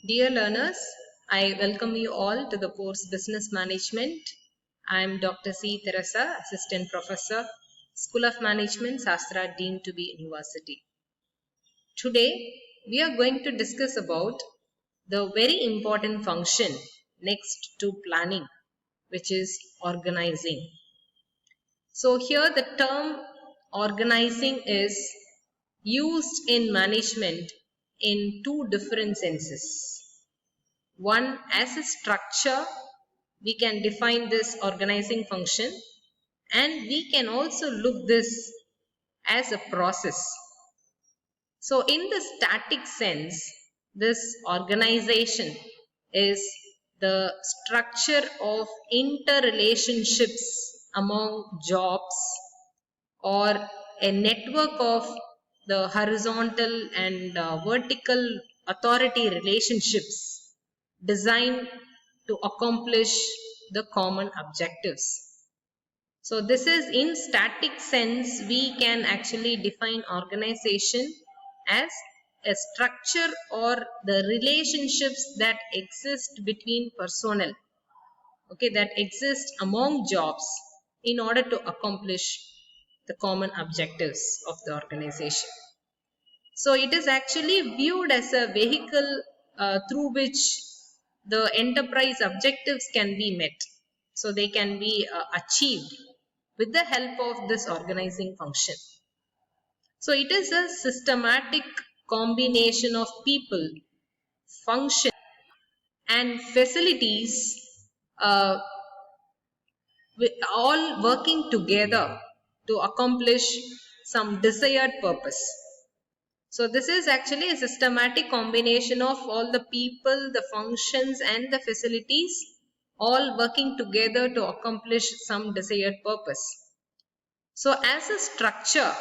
Dear learners, I welcome you all to the course Business Management. I am Dr. C. Teresa, Assistant Professor, School of Management, Sastra, Dean to be University. Today, we are going to discuss about the very important function next to planning, which is organizing. So here the term organizing is used in management in two different senses. One, as a structure, we can define this organizing function, and we can also look this as a process. So in the static sense, this organization is the structure of interrelationships among jobs or a network of the horizontal and vertical authority relationships designed to accomplish the common objectives. So this is in static sense, we can actually define organization as a structure or the relationships that exist between personnel, okay, that exist among jobs in order to accomplish the common objectives of the organization. So it is actually viewed as a vehicle through which the enterprise objectives can be met. So they can be achieved with the help of this organizing function. So it is a systematic combination of people, function, and facilities all working together to accomplish some desired purpose. So this is actually a systematic combination of all the people, the functions, and the facilities all working together to accomplish some desired purpose. So as a structure,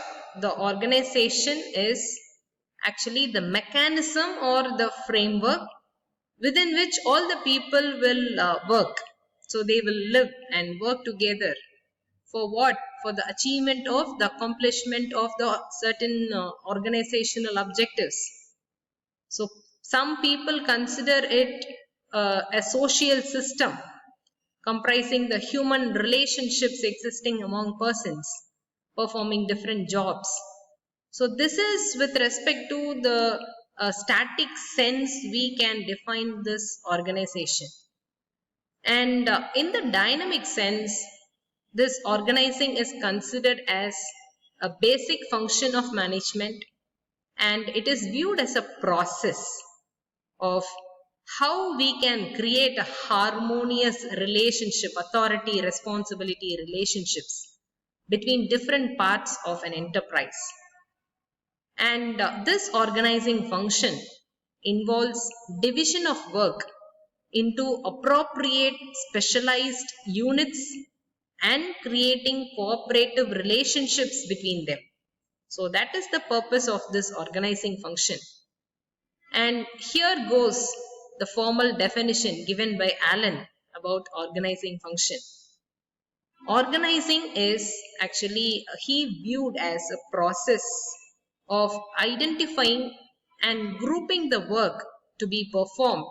the organization is actually the mechanism or the framework within which all the people will work. So they will live and work together. For what? For the achievement of the accomplishment of the certain organizational objectives. So some people consider it a social system comprising the human relationships existing among persons performing different jobs. So this is with respect to the static sense we can define this organization. And in the dynamic sense, this organizing is considered as a basic function of management, and it is viewed as a process of how we can create a harmonious relationship, authority, responsibility relationships between different parts of an enterprise. And this organizing function involves division of work into appropriate specialized units and creating cooperative relationships between them. So that is the purpose of this organizing function. And here goes the formal definition given by Allen about organizing function. Organizing is actually he viewed as a process of identifying and grouping the work to be performed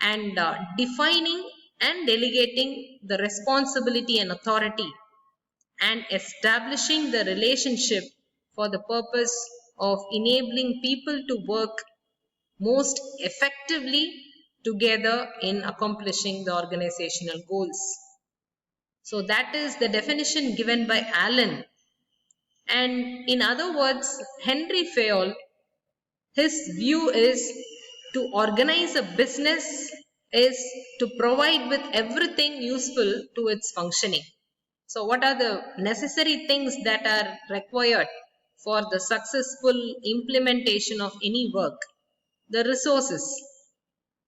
and defining and delegating the responsibility and authority and establishing the relationship for the purpose of enabling people to work most effectively together in accomplishing the organizational goals. So that is the definition given by Allen. And in other words, Henry Fayol, his view is to organize a business is to provide with everything useful to its functioning. So what are the necessary things that are required for the successful implementation of any work? The resources.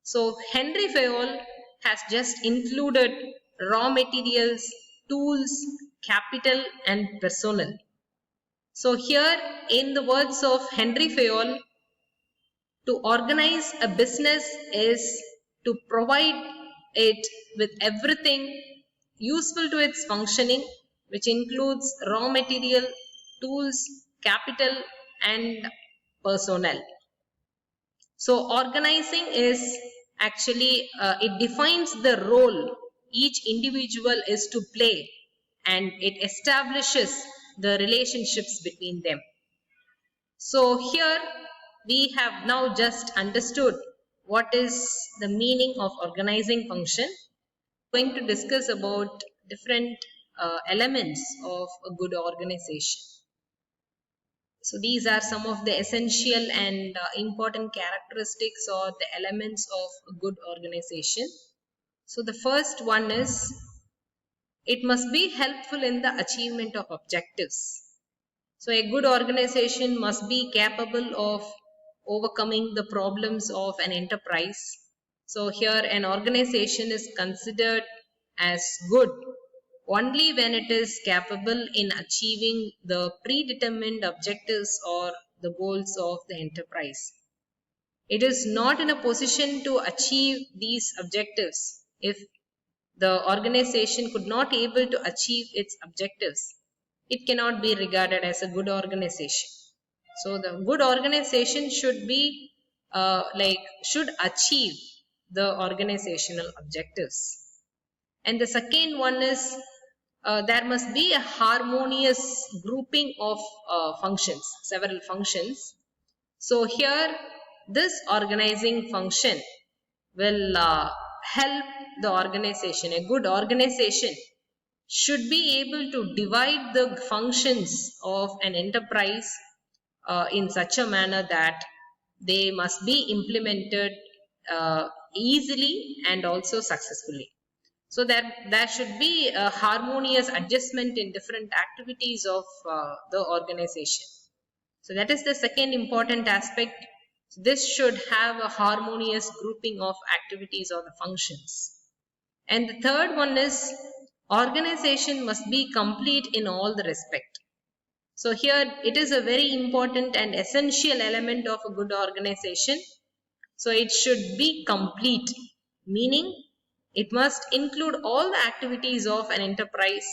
So Henry Fayol has just included raw materials, tools, capital, and personnel. So here in the words of Henry Fayol, to organize a business is to provide it with everything useful to its functioning, which includes raw material, tools, capital, and personnel. So organizing is actually, it defines the role each individual is to play, and it establishes the relationships between them. So here we have now just understood what is the meaning of organizing function. We're going to discuss about different elements of a good organization. So these are some of the essential and important characteristics or the elements of a good organization. So the first one is, it must be helpful in the achievement of objectives. So a good organization must be capable of overcoming the problems of an enterprise. So here an organization is considered as good only when it is capable in achieving the predetermined objectives or the goals of the enterprise. It is not in a position to achieve these objectives if the organization could not able to achieve its objectives. It cannot be regarded as a good organization. So the good organization should be should achieve the organizational objectives. And the second one is, there must be a harmonious grouping of functions, several functions. So here this organizing function will help the organization. A good organization should be able to divide the functions of an enterprise in such a manner that they must be implemented easily and also successfully. So there should be a harmonious adjustment in different activities of the organization. So that is the second important aspect. This should have a harmonious grouping of activities or the functions. And the third one is, organization must be complete in all the respect. So here it is a very important and essential element of a good organization. So it should be complete, meaning it must include all the activities of an enterprise,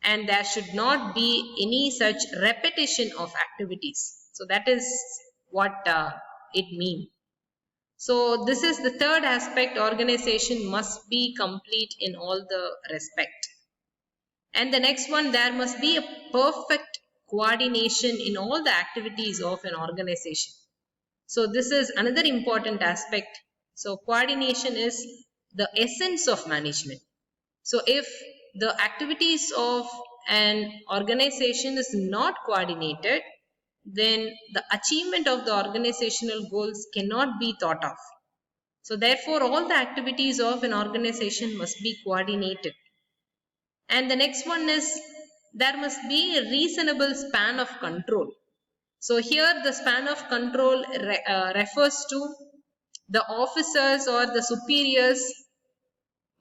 and there should not be any such repetition of activities. So that is what it means. So this is the third aspect. Organization must be complete in all the respect. And the next one, there must be a perfect coordination in all the activities of an organization. So this is another important aspect. So coordination is the essence of management. So if the activities of an organization is not coordinated, then the achievement of the organizational goals cannot be thought of. So therefore all the activities of an organization must be coordinated. And the next one is, there must be a reasonable span of control. So here the span of control refers to the officers or the superiors.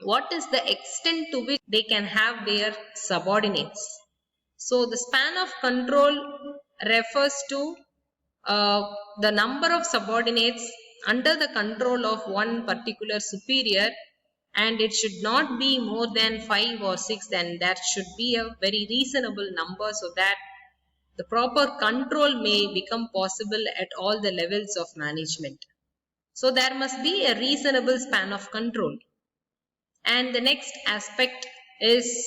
What is the extent to which they can have their subordinates? So the span of control refers to the number of subordinates under the control of one particular superior, and it should not be more than 5 or 6. Then that should be a very reasonable number, so that the proper control may become possible at all the levels of management. So there must be a reasonable span of control. And the next aspect is,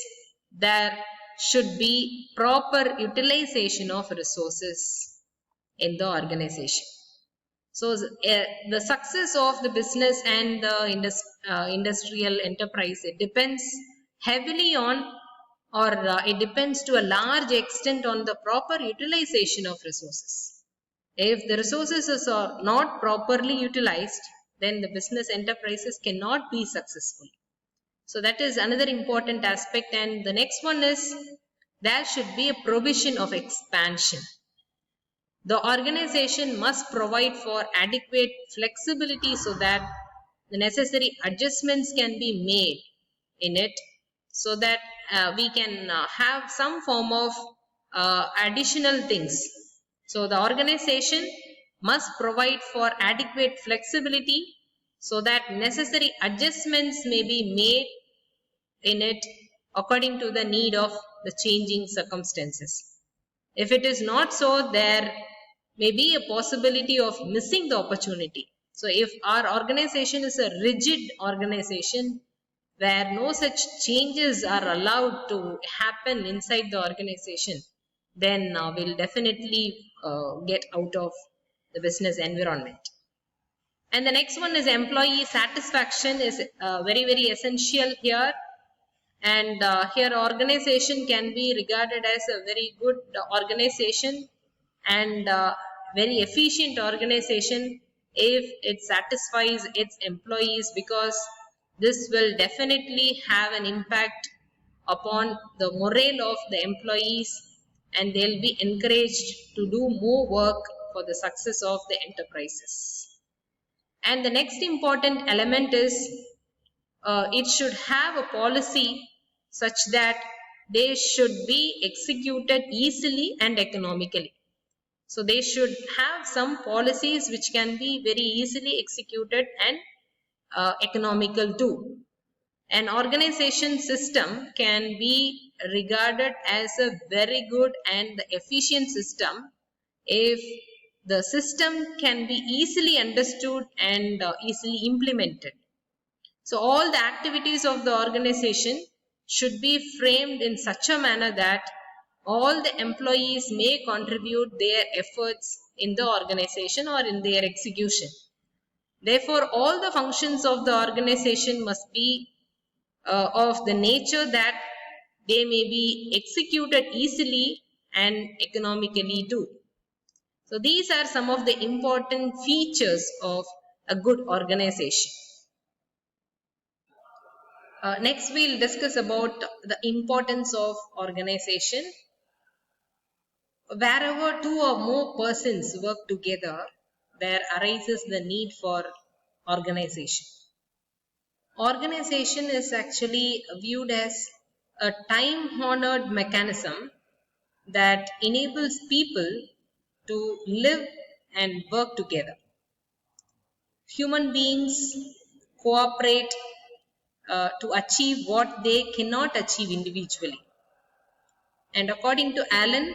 there should be proper utilization of resources in the organization. So the success of the business and the industrial enterprise, it depends heavily on, or it depends to a large extent on the proper utilization of resources. If the resources are not properly utilized, then the business enterprises cannot be successful. So that is another important aspect. And the next one is, there should be a provision of expansion. The organization must provide for adequate flexibility so that the necessary adjustments can be made in it, so that we can have some form of additional things. So the organization must provide for adequate flexibility so that necessary adjustments may be made in it according to the need of the changing circumstances. If it is not so, there may be a possibility of missing the opportunity. So if our organization is a rigid organization where no such changes are allowed to happen inside the organization, then we'll definitely get out of the business environment. And the next one is employee satisfaction is very, very essential here. And here organization can be regarded as a very good organization and very efficient organization if it satisfies its employees, because this will definitely have an impact upon the morale of the employees, and they'll be encouraged to do more work for the success of the enterprises. And the next important element is it should have a policy such that they should be executed easily and economically. So they should have some policies which can be very easily executed and economical too. An organization system can be regarded as a very good and efficient system if the system can be easily understood and easily implemented. So all the activities of the organization should be framed in such a manner that all the employees may contribute their efforts in the organization or in their execution. Therefore, all the functions of the organization must be of the nature that they may be executed easily and economically too. So these are some of the important features of a good organization. Next, we'll discuss about the importance of organization. Wherever two or more persons work together, there arises the need for organization. Organization is actually viewed as a time-honored mechanism that enables people to live and work together. Human beings cooperate to achieve what they cannot achieve individually. And according to Allen,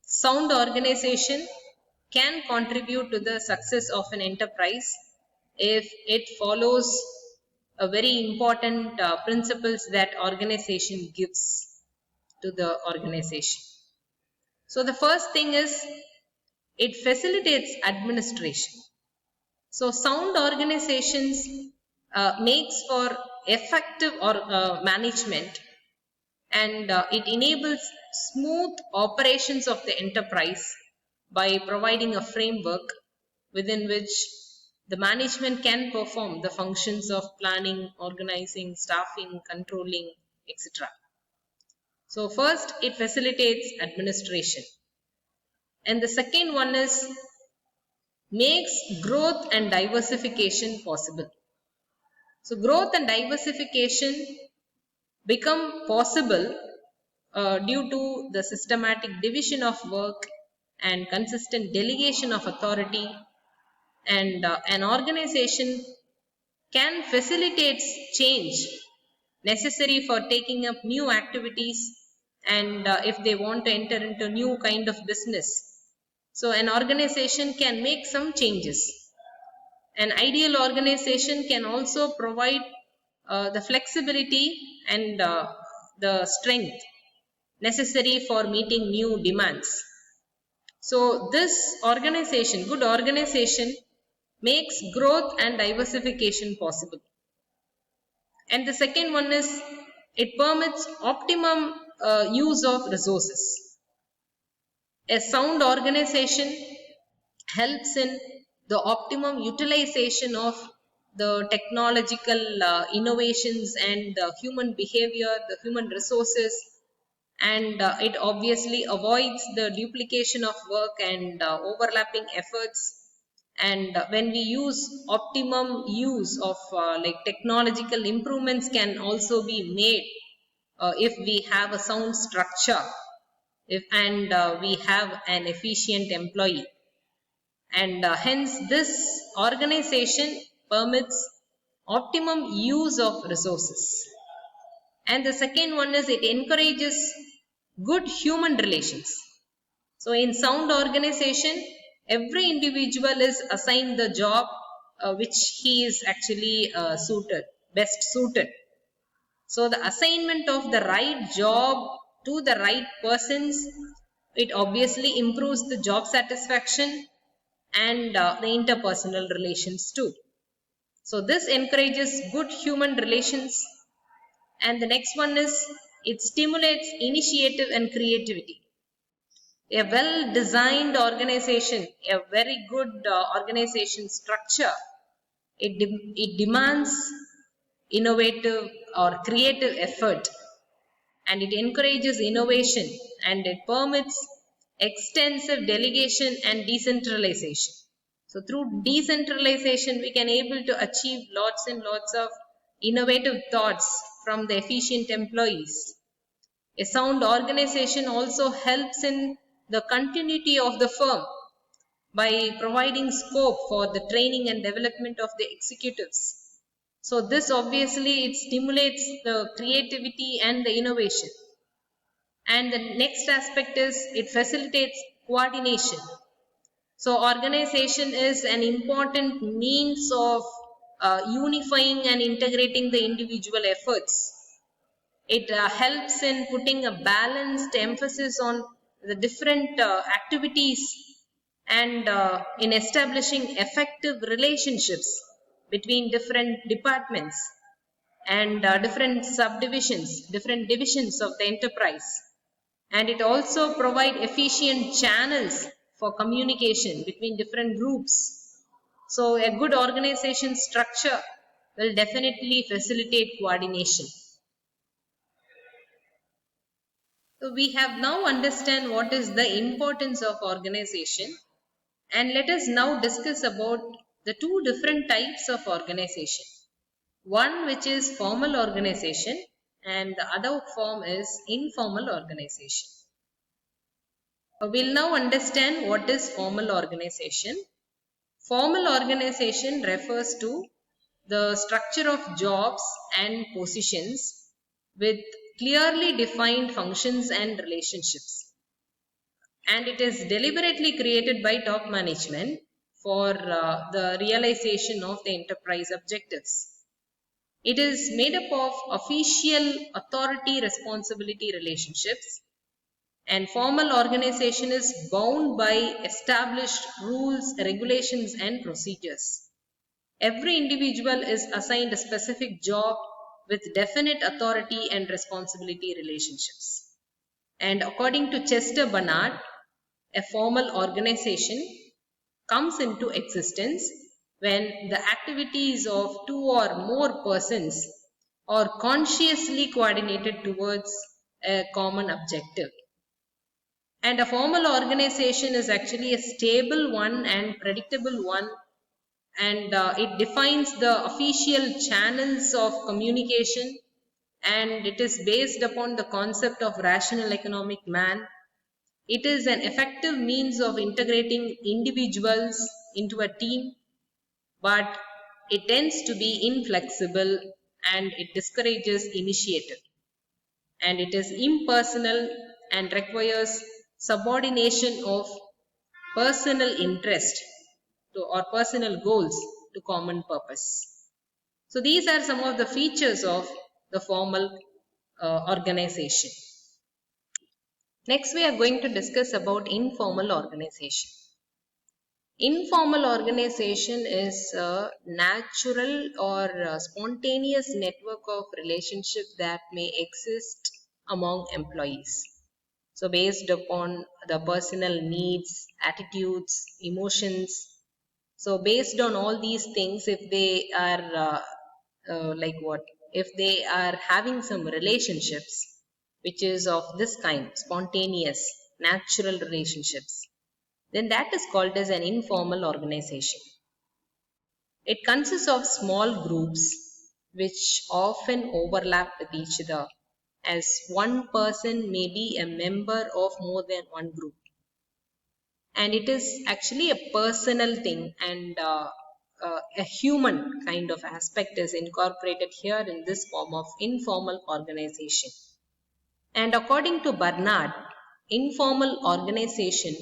sound organization can contribute to the success of an enterprise if it follows a very important principles that organization gives to the organization. So the first thing is it facilitates administration. So sound organizations makes for effective management, and it enables smooth operations of the enterprise by providing a framework within which the management can perform the functions of planning, organizing, staffing, controlling, etc. So first, it facilitates administration. And the second one is makes growth and diversification possible. So growth and diversification become possible due to the systematic division of work and consistent delegation of authority, and an organization can facilitate change necessary for taking up new activities, and if they want to enter into new kind of business. So an organization can make some changes. An ideal organization can also provide the flexibility and the strength necessary for meeting new demands. So this organization, good organization, makes growth and diversification possible. And the second one is it permits optimum use of resources. A sound organization helps in the optimum utilization of the technological innovations and the human behavior, the human resources, and it obviously avoids the duplication of work and overlapping efforts. And when we use optimum use of like technological improvements can also be made if we have a sound structure, and we have an efficient employee. And hence this organization permits optimum use of resources. And the second one is it encourages good human relations. So in sound organization, every individual is assigned the job which he is actually best suited. So the assignment of the right job to the right persons, it obviously improves the job satisfaction and the interpersonal relations too. So this encourages good human relations. And the next one is, it stimulates initiative and creativity. A well designed organization, a very good organization structure, it demands innovative or creative effort, and it encourages innovation, and it permits extensive delegation and decentralization. So through decentralization, we can able to achieve lots and lots of innovative thoughts from the efficient employees. A sound organization also helps in the continuity of the firm by providing scope for the training and development of the executives. So this obviously it stimulates the creativity and the innovation. And the next aspect is, it facilitates coordination. So organization is an important means of unifying and integrating the individual efforts. It helps in putting a balanced emphasis on the different activities, and in establishing effective relationships between different departments and different subdivisions, different divisions of the enterprise. And it also provides efficient channels for communication between different groups. So a good organization structure will definitely facilitate coordination. So we have now understand what is the importance of organization, and let us now discuss about the two different types of organization. One which is formal organization and the other form is informal organization. We'll now understand what is formal organization. Formal organization refers to the structure of jobs and positions with clearly defined functions and relationships. And it is deliberately created by top management for the realization of the enterprise objectives. It is made up of official authority responsibility relationships, and formal organization is bound by established rules, regulations, and procedures. Every individual is assigned a specific job with definite authority and responsibility relationships. And according to Chester Barnard, a formal organization comes into existence when the activities of two or more persons are consciously coordinated towards a common objective. And a formal organization is actually a stable one and predictable one, and it defines the official channels of communication, and it is based upon the concept of rational economic man. It is an effective means of integrating individuals into a team, but it tends to be inflexible and it discourages initiative. And it is impersonal and requires subordination of personal interest or personal goals to common purpose. So these are some of the features of the formal organization. Next, we are going to discuss about informal organization. Informal organization is a natural or a spontaneous network of relationships that may exist among employees. So based upon the personal needs, attitudes, emotions. So based on all these things, if they are if they are having some relationships which is of this kind, spontaneous, natural relationships, then that is called as an informal organization. It consists of small groups which often overlap with each other, as one person may be a member of more than one group. And it is actually a personal thing, and a human kind of aspect is incorporated here in this form of informal organization. And according to Barnard, informal organization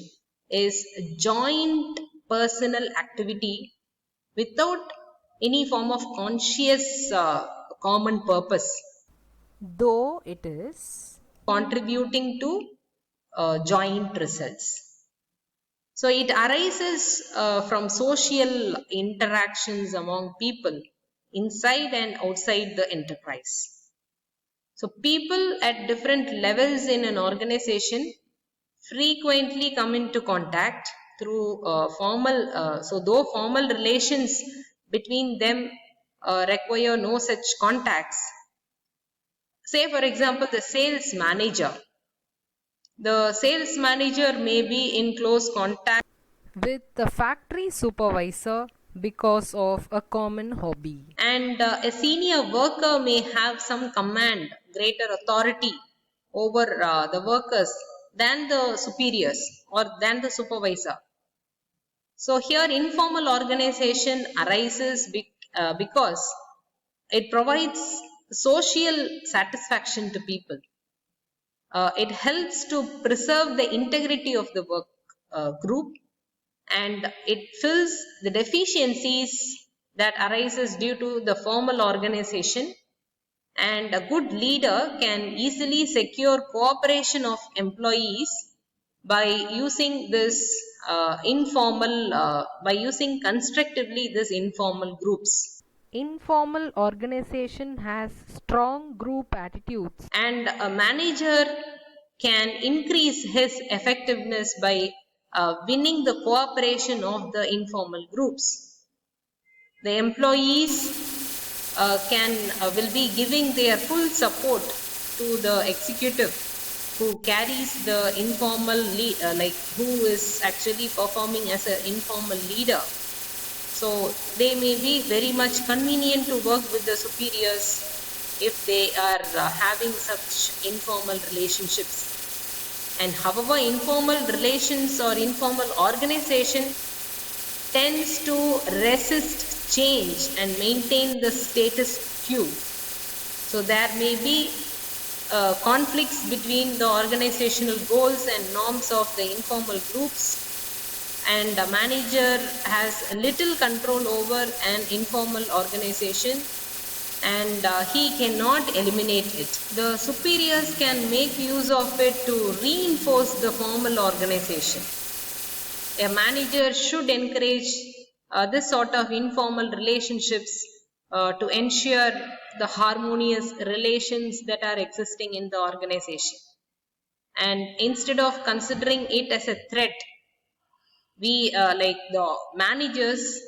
is joint personal activity without any form of conscious common purpose, though it is contributing to joint results. So it arises from social interactions among people inside and outside the enterprise. So people at different levels in an organization frequently come into contact through so though formal relations between them require no such contacts. Say for example, the sales manager may be in close contact with the factory supervisor because of a common hobby. and a senior worker may have some command, greater authority over the workers than the superiors or than the supervisor. So here informal organization arises because it provides social satisfaction to people. It helps to preserve the integrity of the work group, and it fills the deficiencies that arises due to the formal organization. And a good leader can easily secure cooperation of employees by using by using constructively this informal groups. Informal organization has strong group attitudes. And a manager can increase his effectiveness by winning the cooperation of the informal groups. The employees will be giving their full support to the executive who carries the informal who is actually performing as an informal leader. So they may be very much convenient to work with the superiors if they are having such informal relationships. And however, informal relations or informal organization tends to resist change and maintain the status quo. So there may be conflicts between the organizational goals and norms of the informal groups, and a manager has little control over an informal organization, and he cannot eliminate it. The superiors can make use of it to reinforce the formal organization. A manager should encourage this sort of informal relationships to ensure the harmonious relations that are existing in the organization. And instead of considering it as a threat, we like the managers,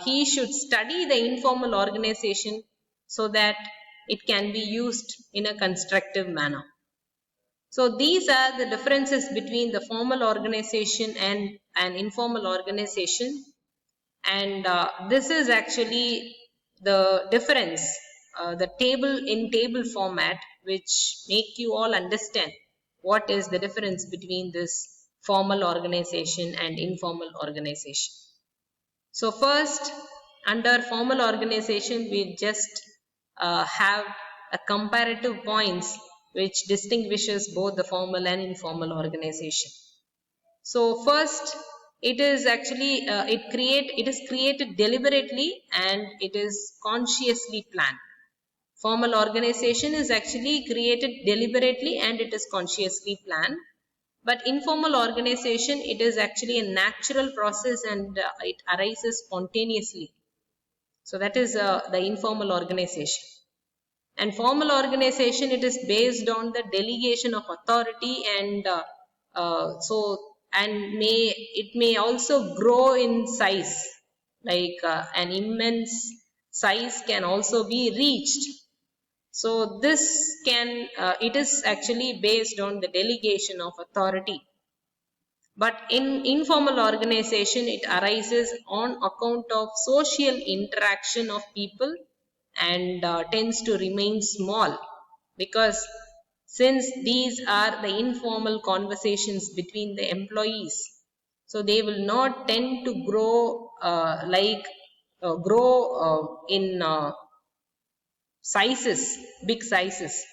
he should study the informal organization so that it can be used in a constructive manner. So these are the differences between the formal organization and an informal organization, and this is actually the difference, the table format, which make you all understand what is the difference between this formal organization and informal organization. So first, under formal organization, we just have a comparative points which distinguishes both the formal and informal organization. So first, it is actually it is created deliberately and it is consciously planned. Formal organization is actually created deliberately and it is consciously planned. But informal organization, it is actually a natural process and it arises spontaneously. So that is the informal organization. And formal organization, it is based on the delegation of authority, and it may also grow in size, like an immense size can also be reached. So this it is actually based on the delegation of authority. But in informal organization, it arises on account of social interaction of people and tends to remain small, because since these are the informal conversations between the employees, so they will not tend to grow in big sizes.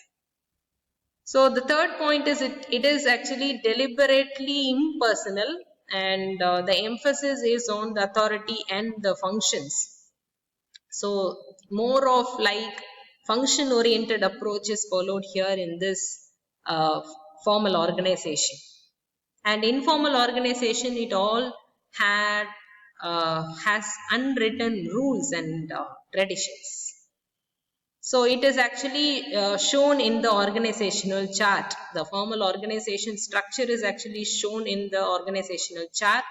So the third point is it is actually deliberately impersonal and the emphasis is on the authority and the functions. So more of like function oriented approach is followed here in this formal organization. And informal organization, it all had has unwritten rules and traditions. So it is actually shown in the organizational chart. The formal organization structure is actually shown in the organizational chart.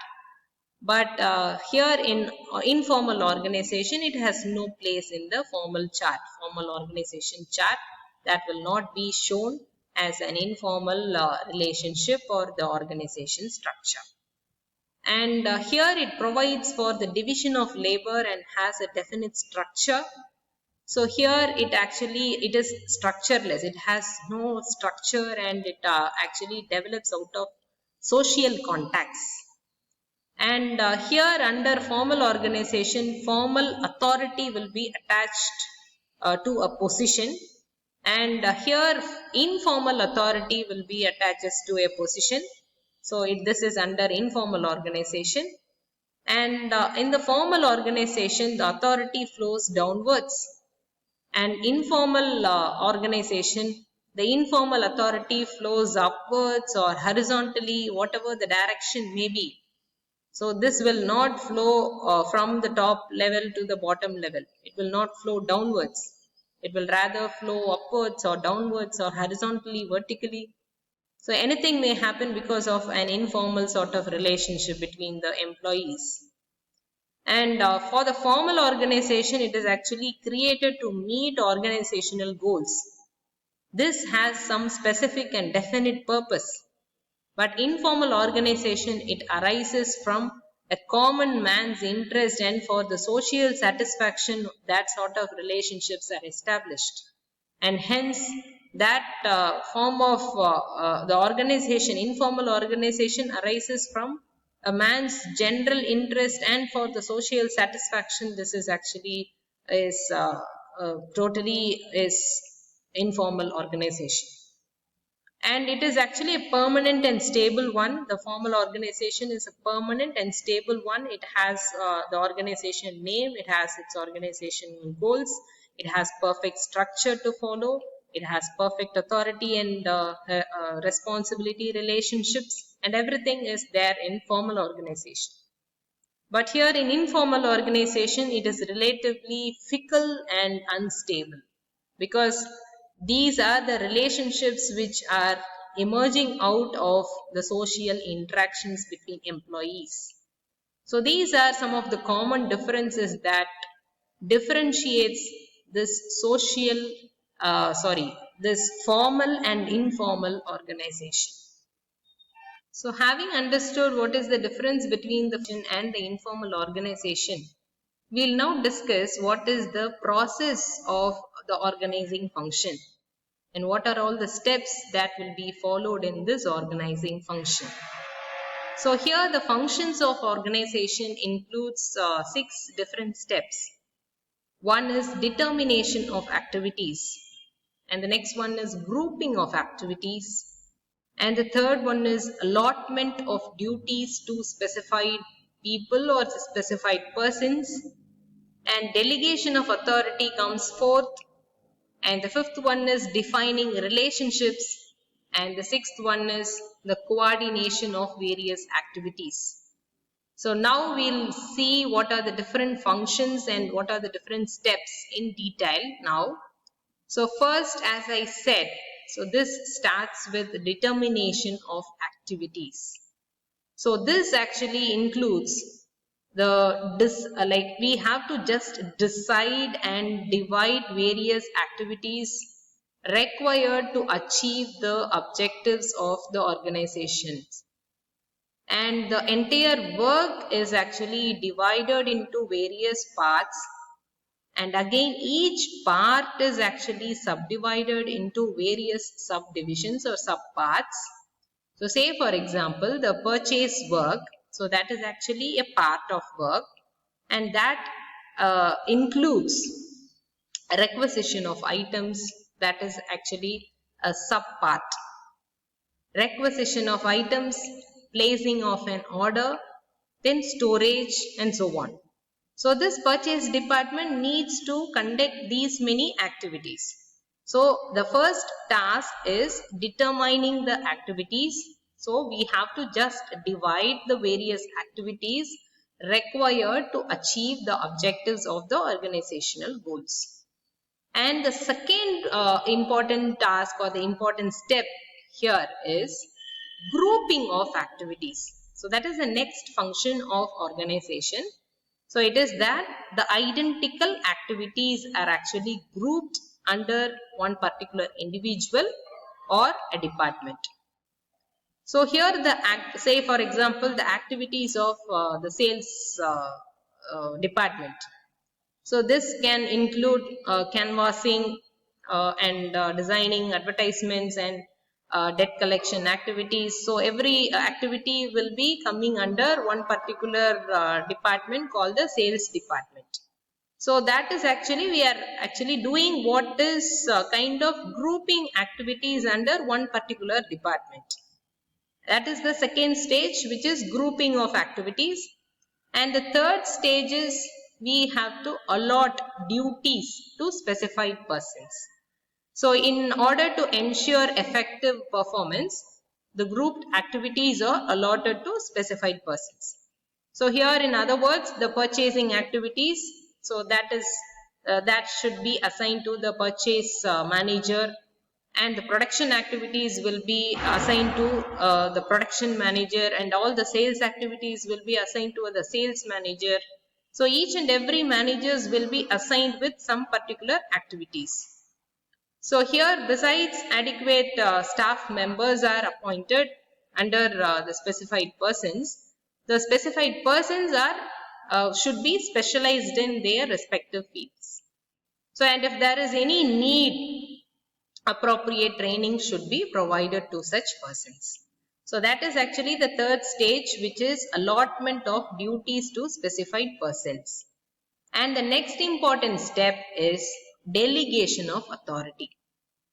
But here in informal organization, it has no place in the formal chart, formal organization chart. That will not be shown as an informal relationship or the organization structure. And here it provides for the division of labor and has a definite structure. So here it is structureless. It has no structure, and it actually develops out of social contacts. And here under formal organization, formal authority will be attached to a position, and here informal authority will be attached to a position. So this is under informal organization. And in the formal organization, the authority flows downwards. And informal organization, the informal authority flows upwards or horizontally, whatever the direction may be. So this will not flow from the top level to the bottom level. It will not flow downwards. It will rather flow upwards or downwards or horizontally, vertically. So anything may happen because of an informal sort of relationship between the employees. And for the formal organization, it is actually created to meet organizational goals. This has some specific and definite purpose. But informal organization, it arises from a common man's interest, and for the social satisfaction, that sort of relationships are established. And hence, that form of the organization, informal organization, arises from a man's general interest and for the social satisfaction. This is actually is totally is informal organization. And it is actually a permanent and stable one. The formal organization is a permanent and stable one. It has the organization name, it has its organizational goals, it has perfect structure to follow, it has perfect authority and responsibility relationships, and everything is there in formal organization. But here in informal organization, it is relatively fickle and unstable, because these are the relationships which are emerging out of the social interactions between employees. So these are some of the common differences that differentiates this this formal and informal organization. So having understood what is the difference between the formal and the informal organization, we'll now discuss what is the process of the organizing function and what are all the steps that will be followed in this organizing function. So here the functions of organization includes 6 different steps. One is determination of activities, and the next one is grouping of activities, and the third one is allotment of duties to specified people or specified persons, and delegation of authority comes fourth, and the fifth one is defining relationships, and the sixth one is the coordination of various activities. So now we'll see what are the different functions and what are the different steps in detail now. So first, as I said, so this starts with determination of activities. So this actually includes we have to just decide and divide various activities required to achieve the objectives of the organization. And the entire work is actually divided into various parts, and again each part is actually subdivided into various subdivisions or subparts. So say for example the purchase work, so that is actually a part of work, and that includes a requisition of items, that is actually a subpart. Requisition of items, placing of an order, then storage, and so on. So this purchase department needs to conduct these many activities. So the first task is determining the activities. So we have to just divide the various activities required to achieve the objectives of the organizational goals. And the second important task or the important step here is grouping of activities. So that is the next function of organization. So it is that the identical activities are actually grouped under one particular individual or a department. So here say for example the activities of the sales department. So this can include canvassing and designing advertisements and debt collection activities. So every activity will be coming under one particular department called the sales department. So that is actually, we are actually doing what is kind of grouping activities under one particular department. That is the second stage, which is grouping of activities. And the third stage is we have to allot duties to specified persons. So in order to ensure effective performance, the grouped activities are allotted to specified persons. So here, in other words, the purchasing activities, so that should be assigned to the purchase manager, and the production activities will be assigned to the production manager, and all the sales activities will be assigned to the sales manager. So each and every managers will be assigned with some particular activities. So here, besides adequate staff members are appointed under the specified persons, the specified persons are should be specialized in their respective fields. So, and if there is any need, appropriate training should be provided to such persons. So that is actually the third stage, which is allotment of duties to specified persons. And the next important step is delegation of authority.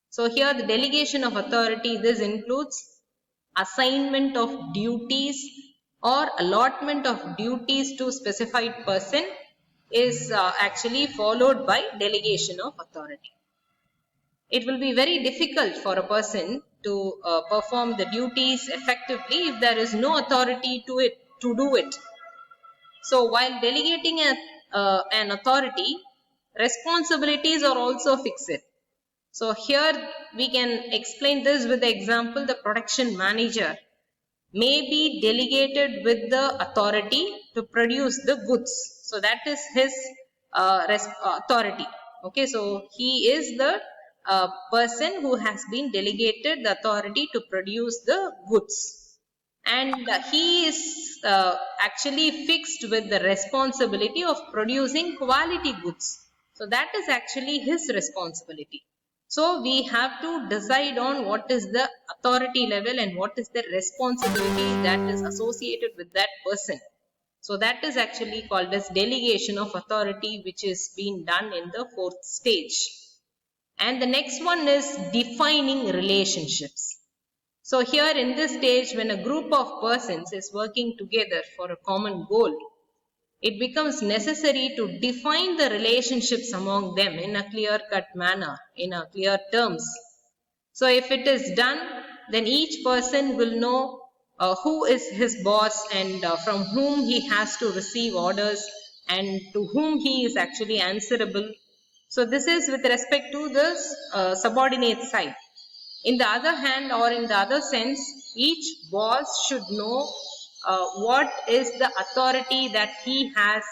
So here the delegation of authority, this includes assignment of duties or allotment of duties to specified person is actually followed by delegation of authority. It will be very difficult for a person to perform the duties effectively if there is no authority to do it. So while delegating an authority, responsibilities are also fixed. So here we can explain this with the example, the production manager may be delegated with the authority to produce the goods. So that is his authority. Okay, so he is the person who has been delegated the authority to produce the goods, and he is actually fixed with the responsibility of producing quality goods. So that is actually his responsibility. So we have to decide on what is the authority level and what is the responsibility that is associated with that person. So that is actually called as delegation of authority, which is being done in the fourth stage. And the next one is defining relationships. So here in this stage, when a group of persons is working together for a common goal, it becomes necessary to define the relationships among them in a clear-cut manner, in a clear terms. So if it is done, then each person will know who is his boss and from whom he has to receive orders and to whom he is actually answerable. So this is with respect to the subordinate side. In the other hand, or in the other sense, each boss should know what is the authority that he has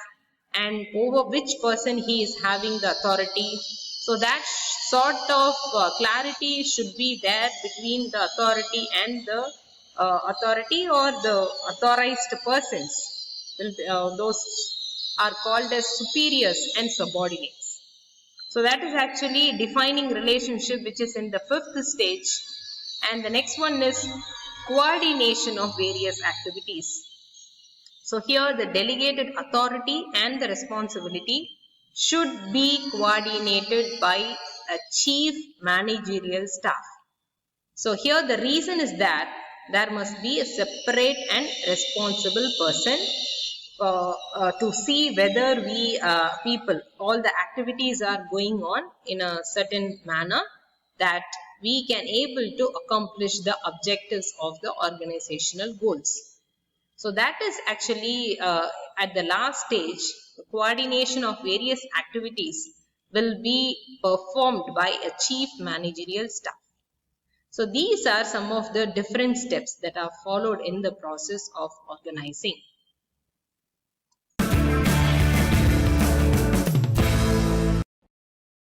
and over which person he is having the authority. So that sort of clarity should be there between the authority and the authority or the authorized persons. Those are called as superiors and subordinates. So that is actually defining relationship, which is in the fifth stage. And the next one is coordination of various activities. So here the delegated authority and the responsibility should be coordinated by a chief managerial staff. So here the reason is that there must be a separate and responsible person to see whether people, all the activities are going on in a certain manner that we can able to accomplish the objectives of the organizational goals. So that is actually at the last stage, the coordination of various activities will be performed by a chief managerial staff. So these are some of the different steps that are followed in the process of organizing.